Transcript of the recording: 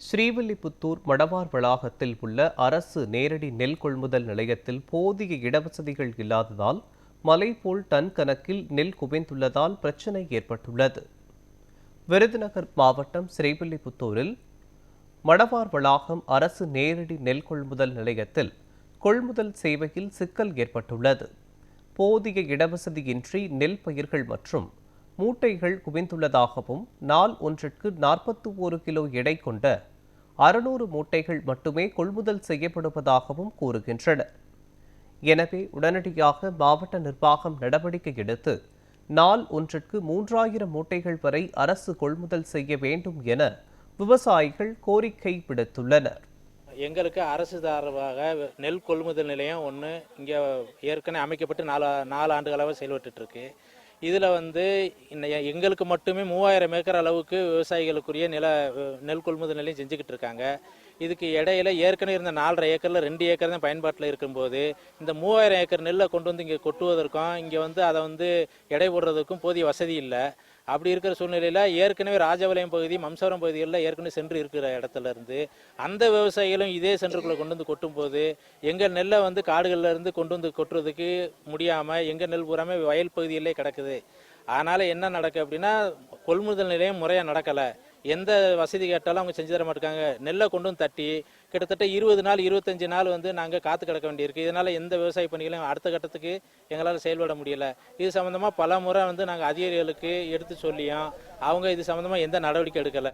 ஸ்ரீவில்லிபுத்தூர் மடவார் வளாகத்தில் உள்ள அரசு நேரடி நெல் கொள்முதல் நிலையத்தில் போதிய இடவசதிகள் இல்லாததால் மலை போல் டன் கணக்கில் நெல் குவிந்துள்ளதால் பிரச்சினை ஏற்பட்டுள்ளது. விருதுநகர் மாவட்டம் ஸ்ரீவில்லிபுத்தூரில் மடவார் வளாகம் அரசு நேரடி நெல் கொள்முதல் நிலையத்தில் கொள்முதல் சேவையில் சிக்கல் ஏற்பட்டுள்ளது. போதிய இடவசதியின்றி நெல் பயிர்கள் மற்றும் மூட்டைகள் குவிந்துள்ளதாகவும் நாள் ஒன்றிற்கு 41 கிலோ எடை கொண்ட 600 மூட்டைகள் மட்டுமே கொள்முதல் செய்யப்படுவதாகவும் கூறுகின்றனர். எனவே உடனடியாக மாவட்ட நிர்வாகம் நடவடிக்கை எடுத்து நாள் ஒன்றிற்கு 3000 மூட்டைகள் வரை அரசு கொள்முதல் செய்ய வேண்டும் என விவசாயிகள் கோரிக்கை விடுத்துள்ளனர். எங்களுக்கு அரசு சார்பாக நெல் கொள்முதல் நிலையம் ஒன்று இங்கே ஏற்கனவே அமைக்கப்பட்டு 4 ஆண்டுகளாக செயல்பட்டு இருக்கு. இதில் எங்களுக்கு மட்டுமே 3000 ஏக்கர் அளவுக்கு விவசாயிகளுக்குரிய நெல் கொள்முதல் நிலையம் செஞ்சுக்கிட்டு இருக்காங்க. இதுக்கு இடையில ஏற்கனவே இருந்த 4.5 ஏக்கரில் 2 ஏக்கர் தான் பயன்பாட்டில் இருக்கும்போது இந்த 3000 ஏக்கர் நெல்லை கொண்டு இங்கே கொட்டுவதற்கும் இங்கே அதை எடை போடுறதுக்கும் போதிய வசதி இல்லை. அப்படி இருக்கிற சூழ்நிலையில் ஏற்கனவே ராஜபாளையம் பகுதி, மம்சவரம் பகுதிகளில் ஏற்கனவே சென்று இருக்கிற இடத்துல இருந்து அந்த விவசாயிகளும் இதே சென்றுக்குள்ளே கொண்டு வந்து கொட்டும் போது எங்கள் நெல்லை காடுகளில் இருந்து கொண்டு வந்து கொட்டுறதுக்கு முடியாமல் எங்கள் நெல் பூராமே வயல் பகுதியிலே கிடக்குது. அதனால் என்ன நடக்கு அப்படின்னா, கொள்முதல் நிலையம் முறையாக நடக்கலை. எந்த வசதி கேட்டாலும் அவங்க செஞ்சு தர மாட்டாங்க. நெல்லை கொண்டு வந்து தட்டி கிட்டத்தட்ட 20 நாள் 25 நாள் நாங்கள் காத்து கிடக்க வேண்டியிருக்கு. இதனால் எந்த விவசாய பணிகளையும் அடுத்த கட்டத்துக்கு எங்களால் செயல்பட முடியலை. இது சம்மந்தமாக பல முறை நாங்கள் அதிகாரிகளுக்கு எடுத்து சொல்லியும் அவங்க இது சம்மந்தமாக எந்த நடவடிக்கை எடுக்கலை.